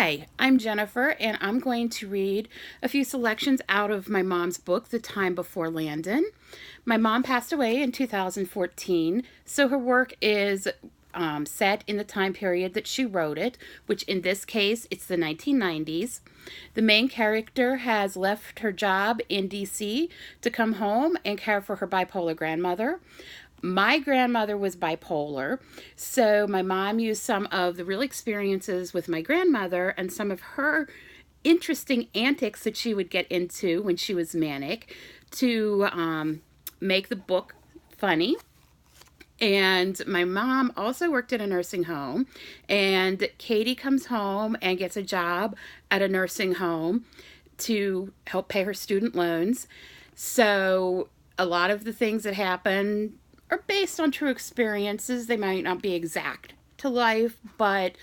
Hi, I'm Jennifer, and I'm going to read a few selections out of my mom's book, The Time Before Landon. My mom passed away in 2014, so her work is set in the time period that she wrote it, which in this case, it's the 1990s. The main character has left her job in DC to come home and care for her bipolar grandmother. My grandmother was bipolar, so my mom used some of the real experiences with my grandmother and some of her interesting antics that she would get into when she was manic to make the book funny. And my mom also worked at a nursing home, and Katie comes home and gets a job at a nursing home to help pay her student loans. So a lot of the things that happen are based on true experiences. They might not be exact to life, but,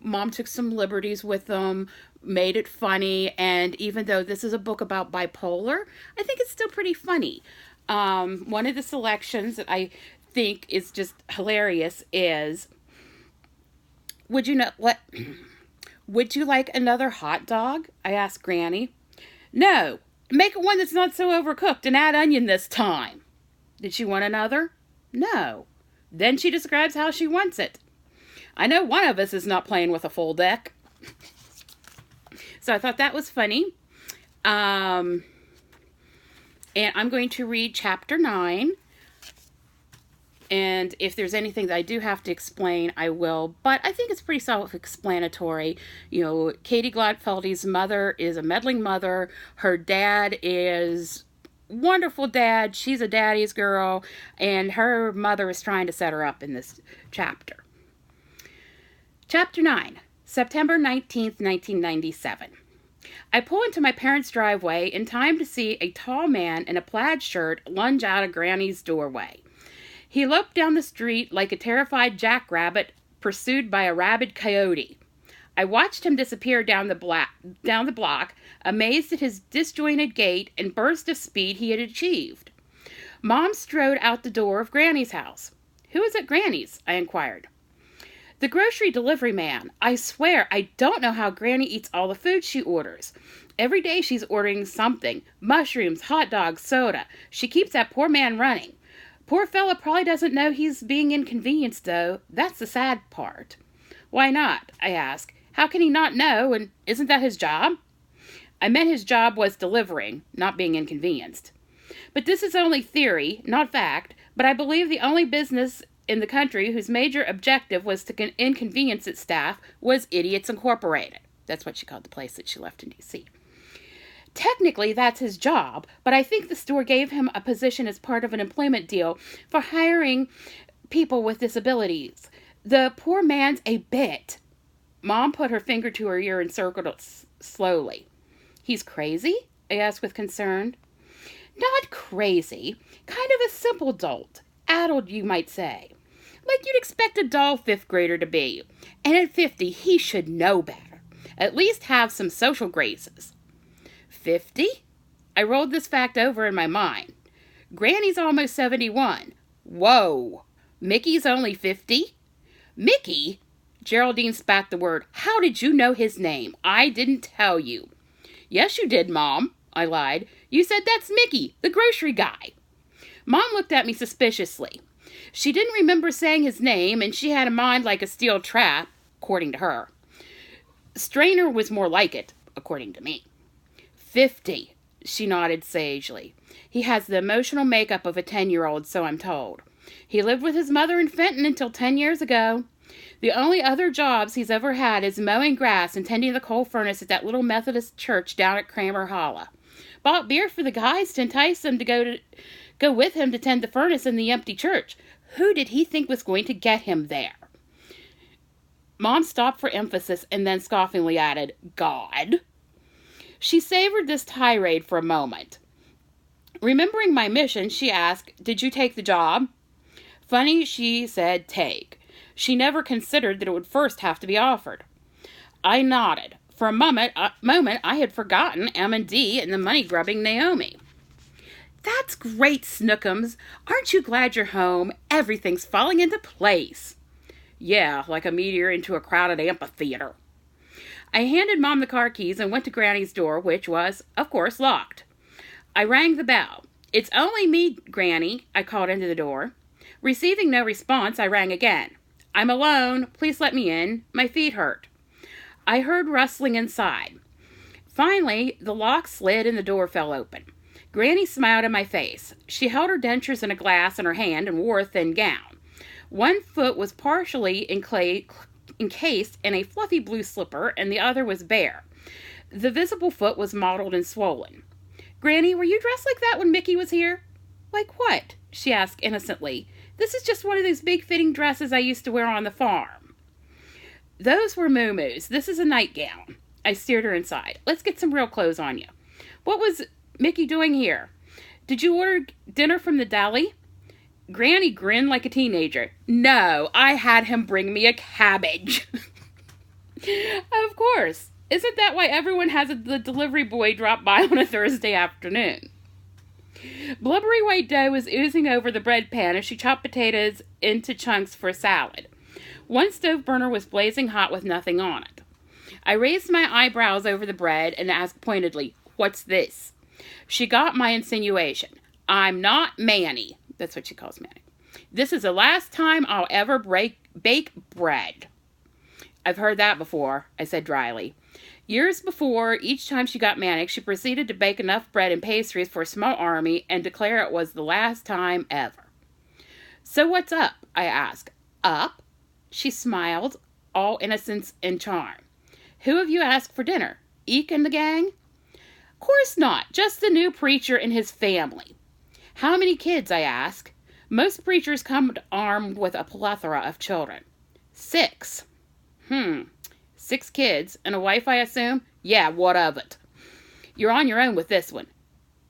mom took some liberties with them, made it funny, and even though this is a book about bipolar, I think it's still pretty funny. One of the selections that I think is just hilarious is, would you like another hot dog? I asked Granny. No, make it one that's not so overcooked and add onion this time. Did she want another? No. Then she describes how she wants it. I know one of us is not playing with a full deck. So I thought that was funny. And I'm going to read chapter 9. And if there's anything that I do have to explain, I will. But I think it's pretty self-explanatory. Katie Gladfeldy's mother is a meddling mother. Her dad is wonderful dad. She's a daddy's girl, and her mother is trying to set her up in this chapter. Chapter 9, September 19th, 1997. I pull into my parents' driveway in time to see a tall man in a plaid shirt lunge out of Granny's doorway. He loped down the street like a terrified jackrabbit pursued by a rabid coyote. I watched him disappear down the block, amazed at his disjointed gait and burst of speed he had achieved. Mom strode out the door of Granny's house. Who is at Granny's? I inquired. The grocery delivery man. I swear, I don't know how Granny eats all the food she orders. Every day she's ordering something. Mushrooms, hot dogs, soda. She keeps that poor man running. Poor fella probably doesn't know he's being inconvenienced, though. That's the sad part. Why not? I asked. How can he not know, and isn't that his job? I meant his job was delivering, not being inconvenienced. But this is only theory, not fact, but I believe the only business in the country whose major objective was to inconvenience its staff was Idiots Incorporated. That's what she called the place that she left in D.C. Technically, that's his job, but I think the store gave him a position as part of an employment deal for hiring people with disabilities. The poor man's a bit. Mom put her finger to her ear and circled it slowly. He's crazy? I asked with concern. Not crazy. Kind of a simple dolt. Addled, you might say. Like you'd expect a dull fifth grader to be. And at 50, he should know better. At least have some social graces. 50? I rolled this fact over in my mind. Granny's almost 71. Whoa. Mickey's only 50? Mickey? Geraldine spat the word. How did you know his name? I didn't tell you. Yes, you did, Mom, I lied. You said that's Mickey, the grocery guy. Mom looked at me suspiciously. She didn't remember saying his name, and she had a mind like a steel trap, according to her. Strainer was more like it, according to me. 50, she nodded sagely. He has the emotional makeup of a 10-year-old, so I'm told. He lived with his mother in Fenton until 10 years ago. The only other jobs he's ever had is mowing grass and tending the coal furnace at that little Methodist church down at Kramer Hollow. Bought beer for the guys to entice them to go with him to tend the furnace in the empty church. Who did he think was going to get him there? Mom stopped for emphasis and then scoffingly added, God. She savored this tirade for a moment. Remembering my mission, she asked, did you take the job? Funny, she said take. She never considered that it would first have to be offered. I nodded. For a moment, I had forgotten M&D and the money-grubbing Naomi. That's great, Snookums. Aren't you glad you're home? Everything's falling into place. Yeah, like a meteor into a crowded amphitheater. I handed Mom the car keys and went to Granny's door, which was, of course, locked. I rang the bell. "It's only me, Granny," I called into the door. Receiving no response, I rang again. "I'm alone. Please let me in. My feet hurt." I heard rustling inside. Finally, the lock slid and the door fell open. Granny smiled in my face. She held her dentures and a glass in her hand and wore a thin gown. One foot was partially encased in a fluffy blue slipper, and the other was bare. The visible foot was mottled and swollen. "Granny, were you dressed like that when Mickey was here?" "Like what?" she asked innocently. "This is just one of those big fitting dresses I used to wear on the farm." "Those were moo-moos. This is a nightgown." I steered her inside. "Let's get some real clothes on you. What was Mickey doing here? Did you order dinner from the deli?" Granny grinned like a teenager. "No, I had him bring me a cabbage." Of course. Isn't that why everyone has the delivery boy drop by on a Thursday afternoon? Blubbery white dough was oozing over the bread pan as she chopped potatoes into chunks for a salad. One stove burner was blazing hot with nothing on it. I raised my eyebrows over the bread and asked pointedly, "What's this?" She got my insinuation. "I'm not Manny." That's what she calls Manny. "This is the last time I'll ever bake bread." "I've heard that before," I said dryly. Years before, each time she got manic, she proceeded to bake enough bread and pastries for a small army and declare it was the last time ever. "So what's up?" I asked. "Up?" She smiled, all innocence and charm. "Who have you asked for dinner? Eek and the gang?" "Course not, just the new preacher and his family." "How many kids?" I asked. Most preachers come armed with a plethora of children. 6. 6 kids, and a wife, I assume? Yeah, what of it? "You're on your own with this one."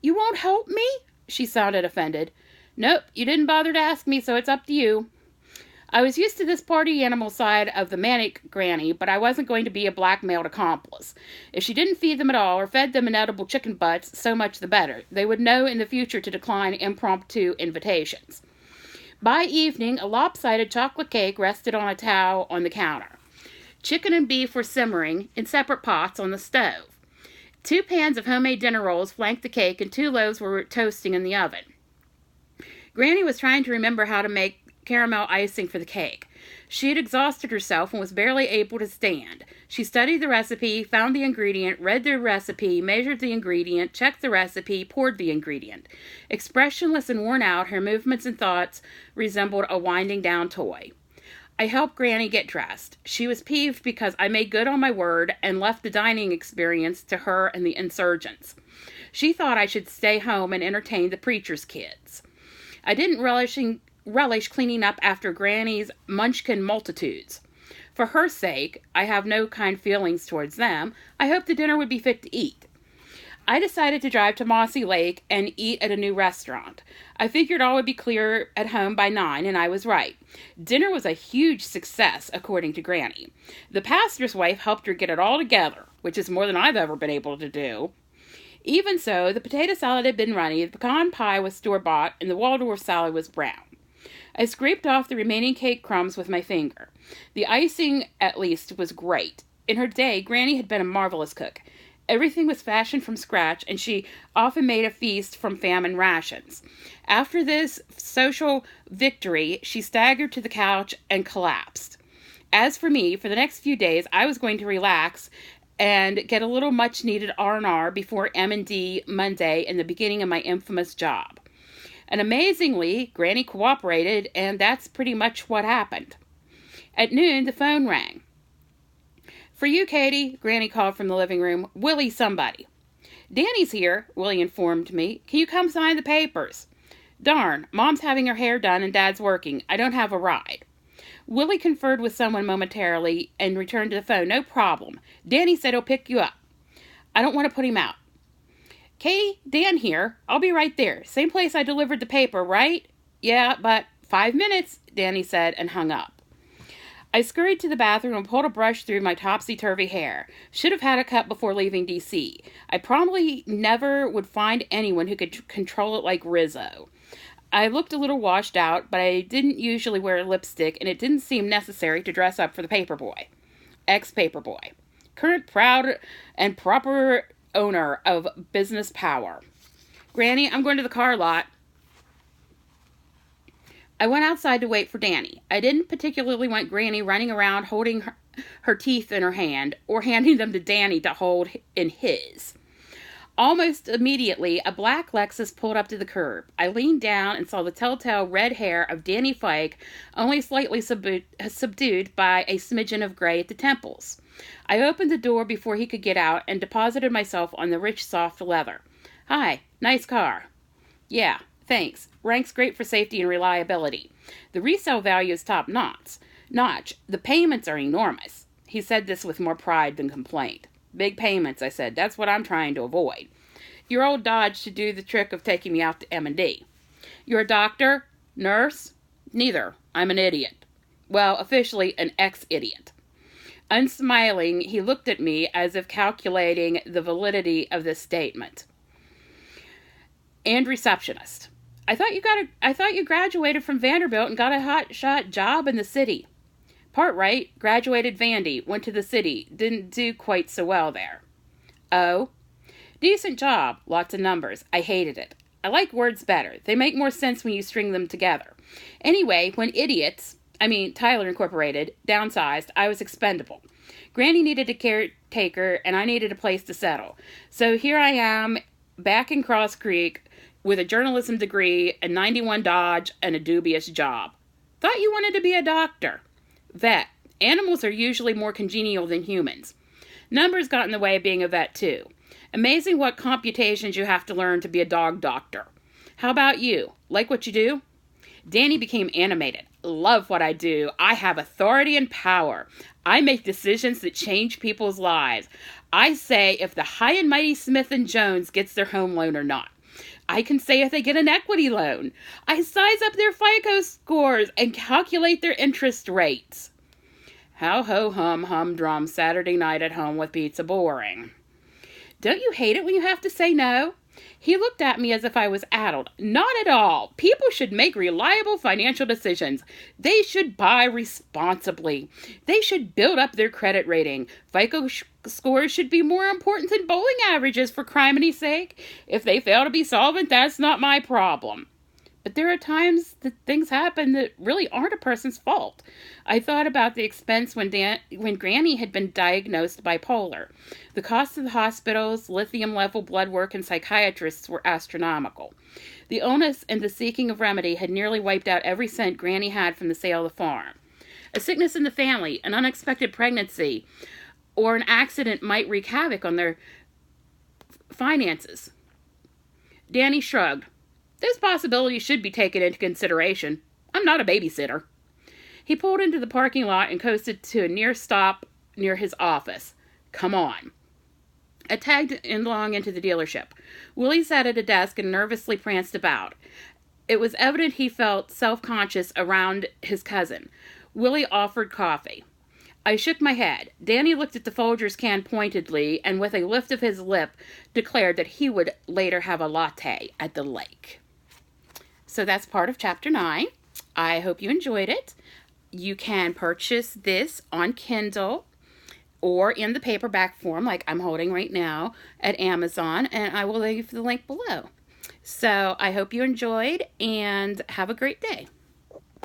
"You won't help me?" She sounded offended. "Nope, you didn't bother to ask me, so it's up to you." I was used to this party animal side of the manic granny, but I wasn't going to be a blackmailed accomplice. If she didn't feed them at all or fed them inedible chicken butts, so much the better. They would know in the future to decline impromptu invitations. By evening, a lopsided chocolate cake rested on a towel on the counter. Chicken and beef were simmering in separate pots on the stove. 2 pans of homemade dinner rolls flanked the cake, and 2 loaves were toasting in the oven. Granny was trying to remember how to make caramel icing for the cake. She had exhausted herself and was barely able to stand. She studied the recipe, found the ingredient, read the recipe, measured the ingredient, checked the recipe, poured the ingredient. Expressionless and worn out, her movements and thoughts resembled a winding down toy. I helped Granny get dressed. She was peeved because I made good on my word and left the dining experience to her and the insurgents. She thought I should stay home and entertain the preacher's kids. I didn't relish cleaning up after Granny's munchkin multitudes. For her sake, I have no kind feelings towards them. I hoped the dinner would be fit to eat. I decided to drive to Mossy Lake and eat at a new restaurant. I figured all would be clear at home by 9, and I was right. Dinner was a huge success, according to Granny. The pastor's wife helped her get it all together, which is more than I've ever been able to do. Even so, the potato salad had been runny, the pecan pie was store-bought, and the Waldorf salad was brown. I scraped off the remaining cake crumbs with my finger. The icing, at least, was great. In her day, Granny had been a marvelous cook. Everything was fashioned from scratch, and she often made a feast from famine rations. After this social victory, she staggered to the couch and collapsed. As for me, for the next few days, I was going to relax and get a little much-needed R&R before M&D Monday and the beginning of my infamous job. And amazingly, Granny cooperated, and that's pretty much what happened. At noon, the phone rang. "For you, Katie," Granny called from the living room. "Willie somebody." "Danny's here," Willie informed me. "Can you come sign the papers?" "Darn, Mom's having her hair done and Dad's working. I don't have a ride." Willie conferred with someone momentarily and returned to the phone. "No problem. Danny said he'll pick you up." "I don't want to put him out." "Katie, Dan here. I'll be right there. Same place I delivered the paper, right?" "Yeah, but 5 minutes," Danny said and hung up. I scurried to the bathroom and pulled a brush through my topsy-turvy hair. Should have had a cut before leaving D.C. I probably never would find anyone who could control it like Rizzo. I looked a little washed out, but I didn't usually wear lipstick, and it didn't seem necessary to dress up for the paperboy. Ex-paperboy. current proud and proper owner of business power. Granny, I'm going to the car lot. I went outside to wait for Danny. I didn't particularly want Granny running around holding her teeth in her hand or handing them to Danny to hold in his. Almost immediately, a black Lexus pulled up to the curb. I leaned down and saw the telltale red hair of Danny Fike, only slightly subdued by a smidgen of gray at the temples. I opened the door before he could get out and deposited myself on the rich, soft leather. Hi, nice car. Yeah, thanks. Ranks great for safety and reliability. The resale value is top notch. The payments are enormous. He said this with more pride than complaint. Big payments, I said. That's what I'm trying to avoid. Your old Dodge should do the trick of taking me out to M&D. You're a doctor? Nurse? Neither. I'm an idiot. Well, officially an ex-idiot. Unsmiling, he looked at me as if calculating the validity of this statement. And receptionist. I thought you graduated from Vanderbilt and got a hot-shot job in the city. Part right, graduated Vandy, went to the city, didn't do quite so well there. Oh? Decent job, lots of numbers. I hated it. I like words better. They make more sense when you string them together. Anyway, when Tyler Incorporated, downsized, I was expendable. Granny needed a caretaker, and I needed a place to settle. So here I am, back in Cross Creek, with a journalism degree, a 91 Dodge, and a dubious job. Thought you wanted to be a doctor. Vet. Animals are usually more congenial than humans. Numbers got in the way of being a vet, too. Amazing what computations you have to learn to be a dog doctor. How about you? Like what you do? Danny became animated. Love what I do. I have authority and power. I make decisions that change people's lives. I say if the high and mighty Smith & Jones gets their home loan or not. I can say if they get an equity loan. I size up their FICO scores and calculate their interest rates. How ho hum humdrum Saturday night at home with pizza boring. Don't you hate it when you have to say no? He looked at me as if I was addled. Not at all. People should make reliable financial decisions. They should buy responsibly. They should build up their credit rating. FICO scores should be more important than bowling averages, for criminy sake. If they fail to be solvent, that's not my problem. But there are times that things happen that really aren't a person's fault. I thought about the expense when Granny had been diagnosed bipolar. The cost of the hospitals, lithium-level blood work, and psychiatrists were astronomical. The onus and the seeking of remedy had nearly wiped out every cent Granny had from the sale of the farm. A sickness in the family, an unexpected pregnancy, or an accident might wreak havoc on their finances. Danny shrugged. Those possibilities should be taken into consideration. I'm not a babysitter. He pulled into the parking lot and coasted to a near stop near his office. Come on. I tagged along into the dealership. Willie sat at a desk and nervously pranced about. It was evident he felt self-conscious around his cousin. Willie offered coffee. I shook my head. Danny looked at the Folgers can pointedly and with a lift of his lip declared that he would later have a latte at the lake. So that's part of Chapter 9. I hope you enjoyed it. You can purchase this on Kindle or in the paperback form like I'm holding right now at Amazon, and I will leave the link below. So I hope you enjoyed and have a great day.